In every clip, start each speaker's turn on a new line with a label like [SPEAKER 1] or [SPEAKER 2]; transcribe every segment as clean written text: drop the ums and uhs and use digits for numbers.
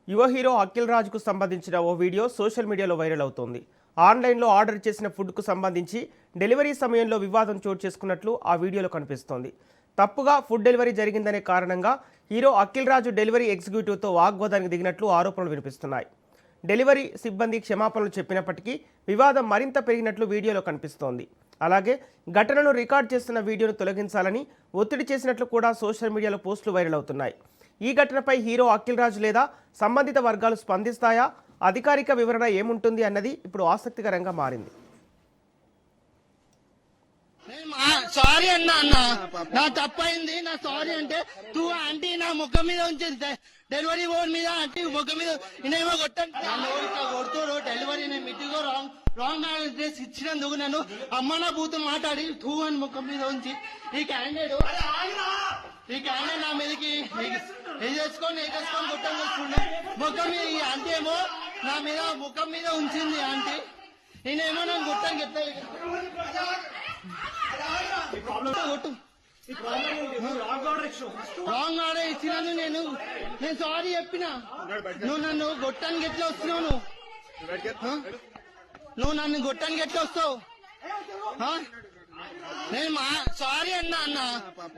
[SPEAKER 1] యువ హీరో అఖిల్ రాజ్కు సంబంధించిన ఓ video social మీడియాలో వైరల్ అవుతోంది. ఆన్లైన్లో ఆర్డర్ చేసిన ఫుడ్కు సంబంధించి డెలివరీ సమయంలో వివాదం చోటు చేసుకున్నట్లు ఆ వీడియోలో కనిపిస్తోంది. తప్పుగా ఫుడ్ డెలివరీ జరిగిందనే కారణంగా హీరో అఖిల్ రాజు డెలివరీ ఎగ్జిక్యూటివ్తో వాగ్వాదానికి దిగినట్లు ఆరోపణలు వినిపిస్తున్నాయి. డెలివరీ సిబ్బంది క్షమాపణలు చెప్పినప్పటికీ వివాదం మరింత పెరిగినట్లు వీడియోలో కనిపిస్తోంది. అలాగే ఘటనను రికార్డ్ చేస్తున్న వీడియోను తొలగించాలని ఒత్తిడి చేసినట్లు కూడా సోషల్ మీడియాలో పోస్టులు వైరల్ అవుతున్నాయి. ఈ ఘటనపై హీరో అఖిల్ రాజ్ లేదా సంబంధిత వర్గాలు స్పందిస్తాయా, అధికారిక వివరణ ఏముంటుంది అన్నది ఇప్పుడు ఆసక్తికరంగా మారింది.
[SPEAKER 2] సారీ అన్న నా తప్పైంది, నా సారీ అంటే తూ ఆంటీ నా ముఖం మీద ఉంచింది డెలివరీ బోర్డ్ మీద ఆంటీ ముఖం మీద నేనేమో కొడుతుడు డెలివరీ మిట్టిగో రాంగ్ అడ్రస్ ఇచ్చినందుకు నన్ను అమ్మ నా బూతు మాట్లాడి తూ అని ముఖం మీద ఉంచి ఈ క్యాండిడేట్ నా మీదకి వేసుకొని కొట్టం వస్తుండే ముఖం మీద ఈ ఆంటీ ఏమో నా మీద ముఖం మీద ఉంచింది ఆంటీ. నేనేమో నాకు గుట్టని చెప్తా రాంగ్ ఆర్డర్ ఇచ్చినాను. నేను సారీ చెప్పినా. నువ్వు నన్ను గొట్టానికి ఎట్లా వస్తున్నావు? నువ్వు నన్ను గొట్టానికి ఎట్లా వస్తావు? నేను సారీ అన్న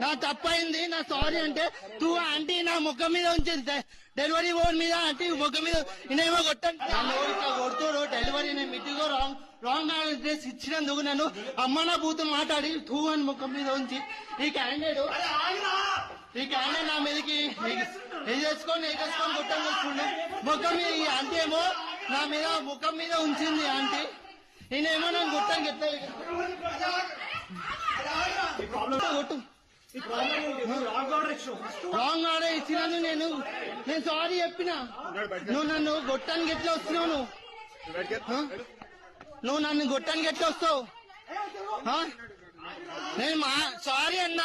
[SPEAKER 2] నా తప్పైంది, నా సారీ అంటే తూ ఆంటీ నా ముఖం మీద ఉంచింది డెలివరీ బోర్డ్ మీద ఆంటీ ముఖం మీద నేనేమో కొడుతుడు డెలివరీ మిట్టిగో రాంగ్ అడ్రస్ ఇచ్చినందుకు నన్ను అమ్మ నా బూతు మాట్లాడి తూ అని ముఖం మీద ఉంచి ఈ క్యాండిడేట్ నా మీదకి వేసుకొని కొట్టం వస్తుండే ముఖం మీద ఈ ఆంటీ ఏమో నా మీద ముఖం మీద ఉంచింది ఆంటీ. నేనేమో నాకు గుట్టని చెప్తా రాంగ్ ఆర్డర్ ఇచ్చినాను. నేను సారీ చెప్పినా. నువ్వు నన్ను గొట్టానికి ఎట్లా వస్తున్నావు? నువ్వు నన్ను గొట్టానికి ఎట్లా వస్తావు? నేను సారీ అన్న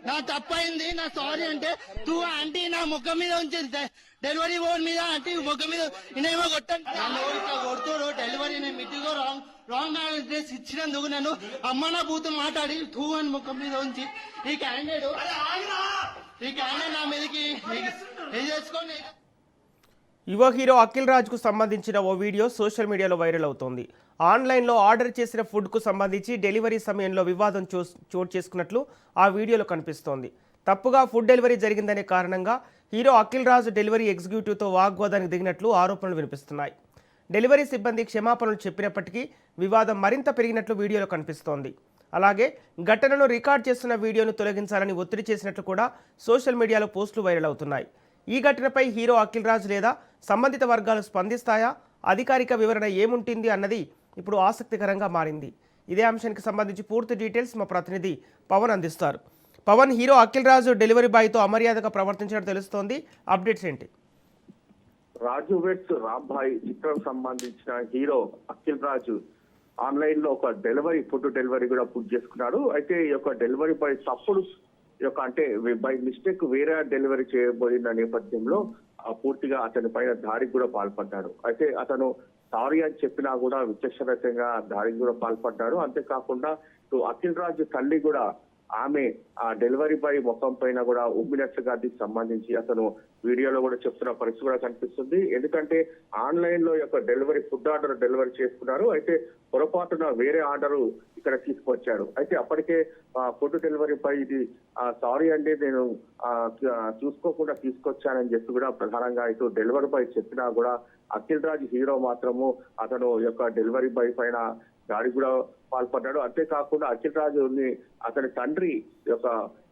[SPEAKER 2] నా తప్పైంది, నా సారీ అంటే తూ ఆంటీ నా ముఖం మీద ఉంచింది డెలివరీ బోర్డ్ మీద ఆంటీ ముఖం మీద నేనేమో కొడుతుడు డెలివరీ మిట్టిగో రాంగ్ అడ్రస్ ఇచ్చినందుకు నన్ను అమ్మ నా బూతు మాట్లాడి తూ అని ముఖం మీద ఉంచి ఈ క్యాండిడేట్ నా మీదకి వేసుకొని.
[SPEAKER 1] యువ హీరో అఖిల్ రాజ్కు సంబంధించిన ఓ వీడియో సోషల్ మీడియాలో వైరల్ అవుతోంది. ఆన్లైన్లో ఆర్డర్ చేసిన ఫుడ్కు సంబంధించి డెలివరీ సమయంలో వివాదం చోటు చేసుకున్నట్లు ఆ వీడియోలో కనిపిస్తోంది. తప్పుగా ఫుడ్ డెలివరీ జరిగిందనే కారణంగా హీరో అఖిల్ రాజ్ డెలివరీ ఎగ్జిక్యూటివ్తో వాగ్వాదానికి దిగినట్లు ఆరోపణలు వినిపిస్తున్నాయి. డెలివరీ సిబ్బంది క్షమాపణలు చెప్పినప్పటికీ వివాదం మరింత పెరిగినట్లు వీడియోలో కనిపిస్తోంది. అలాగే ఘటనను రికార్డ్ చేస్తున్న వీడియోను తొలగించాలని ఒత్తిడి చేసినట్లు కూడా సోషల్ మీడియాలో పోస్టులు వైరల్ అవుతున్నాయి. ఈ ఘటనపై హీరో అఖిల్ రాజ్ లేదా సంబంధిత వర్గాలు స్పందిస్తాయా, అధికారిక వివరణ ఏముంటుంది అన్నది ఇప్పుడు ఆసక్తికరంగా మారింది. ఇదే అంశానికి సంబంధించి పూర్తి డీటెయిల్స్ మా ప్రతినిధి పవన్ అందిస్తారు. పవన్, హీరో అఖిల్ రాజు డెలివరీ బాయ్తో అమర్యాదగా ప్రవర్తించినట్టు తెలుస్తోంది, అప్డేట్స్ ఏంటి?
[SPEAKER 3] రాజు వెట్స్ రాంబాయ్ చిత్రం సంబంధించిన హీరో అఖిల్ రాజు ఆన్లైన్ లో ఒక ఫుడ్ డెలివరీ కూడా బుక్ చేసుకున్నాడు. అయితే ఈ యొక్క డెలివరీ బాయ్ తప్పుడు అంటే బై మిస్టేక్ వేరే డెలివరీ చేయబోయిన నేపథ్యంలో పూర్తిగా అతని పైన దాడికి కూడా పాల్పడ్డాడు. అయితే అతను సారీ అని చెప్పినా కూడా విచక్షణరహితంగా దాడికి కూడా పాల్పడ్డాడు. అంతేకాకుండా అఖిల్ రాజు తల్లి కూడా ఆమె ఆ డెలివరీ బాయ్ ముఖం పైన కూడా ఉమ్మినట్లుగా దీనికి సంబంధించి అతను వీడియోలో కూడా చెప్తున్న పరిస్థితి కూడా కనిపిస్తుంది. ఎందుకంటే ఆన్లైన్ లో యొక్క ఫుడ్ ఆర్డర్ డెలివరీ చేసుకున్నారు. అయితే పొరపాటున వేరే ఆర్డర్ ఇక్కడ తీసుకొచ్చాడు. అయితే అప్పటికే ఫుడ్ డెలివరీ పై ఇది సారీ అండి, నేను చూసుకోకుండా తీసుకొచ్చానని చెప్పి కూడా ప్రధానంగా ఇటు డెలివరీ బాయ్ చెప్పినా కూడా అఖిల్ రాజ్ హీరో మాత్రము అతను యొక్క డెలివరీ బాయ్ పైన దాడి కూడా పాల్పడ్డాడు. అంతేకాకుండా అఖిల్ రాజుని అతని తండ్రి యొక్క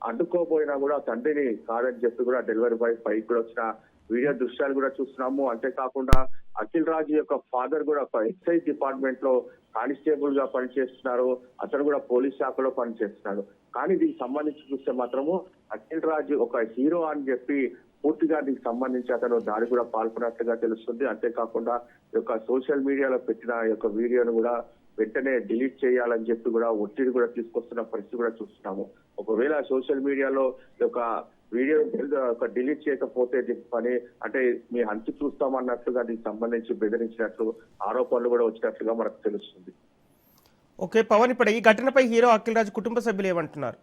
[SPEAKER 3] అడ్డుకోపోయినా కూడా తండ్రిని కాదని చెప్పి కూడా డెలివరీ బాయ్ పైకి కూడా వచ్చిన వీడియో దృశ్యాలు కూడా చూస్తున్నాము. అంతేకాకుండా అఖిల్ రాజు యొక్క ఫాదర్ కూడా ఎక్సైజ్ డిపార్ట్మెంట్ లో కానిస్టేబుల్ గా పనిచేస్తున్నారు. అతను కూడా పోలీస్ శాఖలో పనిచేస్తున్నాడు. కానీ దీనికి సంబంధించి చూస్తే మాత్రము అఖిల్ రాజు ఒక హీరో అని చెప్పి పూర్తిగా దీనికి సంబంధించి అతను దాడి కూడా పాల్గొన్నట్లుగా తెలుస్తుంది. అంతేకాకుండా ఈ యొక్క సోషల్ మీడియాలో పెట్టిన యొక్క వీడియోను కూడా వెంటనే డిలీట్ చేయాలని చెప్పి కూడా ఒత్తిడి కూడా తీసుకొస్తున్న పరిస్థితి కూడా చూస్తున్నాము. ఒకవేళ సోషల్ మీడియాలో ఒక వీడియో డిలీట్ చేయకపోతే పని అంటే మీ హంచి చూస్తామన్నట్లుగా దీనికి సంబంధించి బెదిరించినట్లు ఆరోపణలు కూడా వచ్చినట్లుగా మనకు తెలుస్తుంది.
[SPEAKER 1] ఓకే పవన్, ఇప్పుడు ఈ ఘటనపై హీరో అఖిల్ రాజ్ కుటుంబ సభ్యులు ఏమంటున్నారు?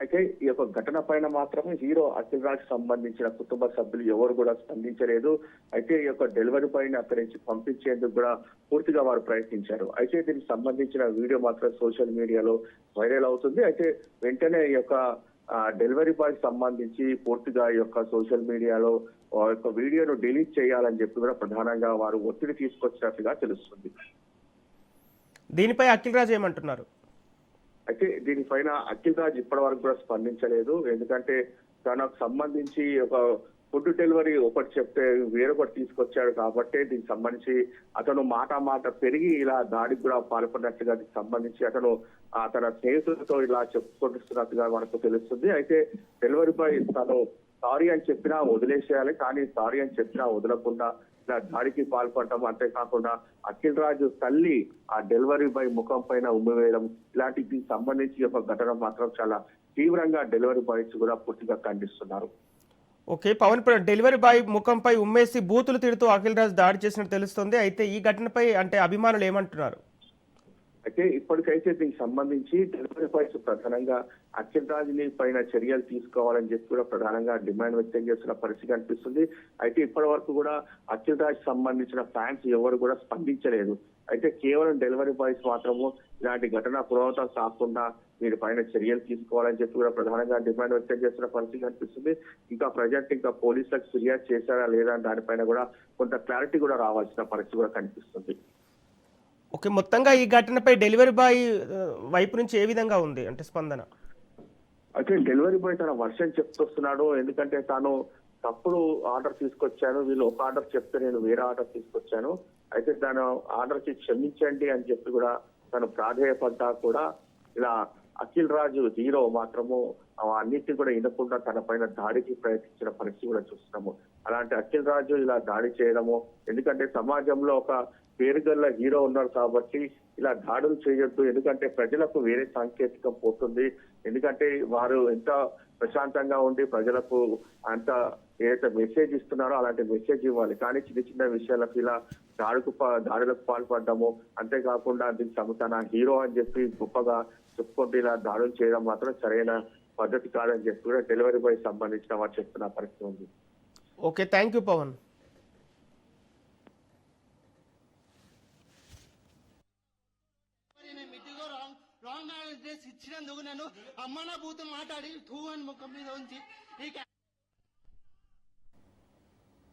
[SPEAKER 3] అయితే ఈ యొక్క ఘటన పైన మాత్రమే హీరో అఖిల్ రాజ్ సంబంధించిన కుటుంబ సభ్యులు ఎవరు కూడా స్పందించలేదు. అయితే ఈ యొక్క డెలివరీ పైన అక్కడి నుంచి పంపించేందుకు కూడా పూర్తిగా వారు ప్రయత్నించారు. అయితే దీనికి సంబంధించిన వీడియో మాత్రం సోషల్ మీడియాలో వైరల్ అవుతుంది. అయితే వెంటనే ఈ యొక్క డెలివరీ బాయ్ సంబంధించి పూర్తిగా ఈ యొక్క సోషల్ మీడియాలో ఆ యొక్క వీడియోను డిలీట్ చేయాలని చెప్పి కూడా ప్రధానంగా వారు ఒత్తిడి తీసుకొచ్చినట్టుగా తెలుస్తుంది.
[SPEAKER 1] దీనిపై అఖిల్ రాజ్ ఏమంటున్నారు?
[SPEAKER 3] అయితే దీనిపైన అఖిల్ రాజ్ ఇప్పటి వరకు కూడా స్పందించలేదు. ఎందుకంటే తనకు సంబంధించి ఒక ఫుడ్ డెలివరీ ఒకటి చెప్తే వేరొకటి తీసుకొచ్చాడు కాబట్టి దీనికి సంబంధించి అతను మాట పెరిగి ఇలా దాడికి కూడా పాల్పడినట్టుగా దీనికి సంబంధించి అతను తన స్నేహితులతో ఇలా చెప్పుకుంటున్నట్టుగా మనకు తెలుస్తుంది. అయితే డెలివరీ బాయ్ తను సారీ అని చెప్పినా వదిలేసేయాలి, కానీ సారీ అని చెప్పినా వదలకుండా ఇలా దాడికి పాల్పడటం, అంతేకాకుండా అఖిల్ రాజు తల్లి ఆ డెలివరీ బాయ్ ముఖం పైన ఉమ్మివేయడం, ఇలాంటి దీనికి సంబంధించి ఒక ఘటన మాత్రం చాలా తీవ్రంగా డెలివరీ బాయ్స్ కూడా పూర్తిగా ఖండిస్తున్నారు.
[SPEAKER 1] ఓకే పవన్, డెలివరీ బాయ్ ముఖంపై ఉమ్మేసి బూతులు తిడుతూ అఖిల్ రాజ్ దాడి చేసినట్టు తెలుస్తుంది. అయితే ఈ ఘటనపై అంటే అభిమానులు ఏమంటున్నారు?
[SPEAKER 3] అయితే ఇప్పటికైతే దీనికి సంబంధించి డెలివరీ బాయ్స్ ప్రధానంగా అఖిల్ రాజ్ ని పైన చర్యలు తీసుకోవాలని చెప్పి కూడా ప్రధానంగా డిమాండ్ వ్యక్తం చేస్తున్న పరిస్థితి కనిపిస్తుంది. అయితే ఇప్పటి వరకు కూడా అఖిల్ రాజ్ సంబంధించిన ఫ్యాన్స్ ఎవరు కూడా స్పందించలేదు. అయితే కేవలం డెలివరీ బాయ్స్ మాత్రము ఇలాంటి ఘటన పునరావృతం కాకుండా వీరి పైన చర్యలు తీసుకోవాలని చెప్పి కూడా ప్రధానంగా డిమాండ్ వ్యక్తం చేస్తున్న పరిస్థితి కనిపిస్తుంది. ఇంకా ప్రజెంట్ ఇంకా పోలీసులకు ఫిర్యాదు చేశారా లేదా దానిపైన కూడా కొంత క్లారిటీ కూడా రావాల్సిన పరిస్థితి కూడా కనిపిస్తుంది.
[SPEAKER 1] ఓకే, మొత్తంగా ఈ ఘటనపై డెలివరీ బాయ్ వైపు నుంచి ఏ విధంగా ఉంది అంటే స్పందన?
[SPEAKER 3] అయితే డెలివరీ బాయ్ తన వర్షన్ చెప్తున్నాడు. ఎందుకంటే తాను తప్పుడు ఆర్డర్ తీసుకొచ్చాను, వీళ్ళు ఒక ఆర్డర్ చెప్తే నేను వేరే ఆర్డర్ తీసుకొచ్చాను, అయితే తను ఆర్డర్కి క్షమించండి అని చెప్పి కూడా తను ప్రాధేయపడ్డా కూడా ఇలా అఖిల్ రాజు హీరో మాత్రము అన్నిటిని కూడా వినకుండా తన పైన దాడికి ప్రయత్నించిన పరిస్థితి కూడా చూస్తున్నాము. అలాంటి అఖిల్ రాజు ఇలా దాడి చేయడము, ఎందుకంటే సమాజంలో ఒక పేరుగల్ల హీరో ఉన్నారు కాబట్టి ఇలా దాడులు చేయొద్దు, ఎందుకంటే ప్రజలకు వేరే సాంకేతికం పోతుంది, ఎందుకంటే వారు ఎంత ప్రశాంతంగా ఉండి ప్రజలకు అంత ఏదైతే మెసేజ్ ఇస్తున్నారో అలాంటి మెసేజ్ ఇవ్వాలి, కానీ చిన్న చిన్న విషయాలకు ఇలా దాడులకు పాల్పడ్డము, అంతేకాకుండా దీనికి తన హీరో అని చెప్పి గొప్పగా చెప్పుకుంటూ ఇలా దాడులు చేయడం మాత్రం సరైన పద్ధతి కాదని చెప్పి కూడా డెలివరీ బాయ్ సంబంధించిన వారు చెప్తున్న పరిస్థితి ఉంది.
[SPEAKER 1] Okay, thank you Pavan.
[SPEAKER 2] Wrong address ఇచ్చినందుకు నన్ను అమ్మ నా బూతులు మాట్లాడి టూ అని ముఖం మీద ఉంచి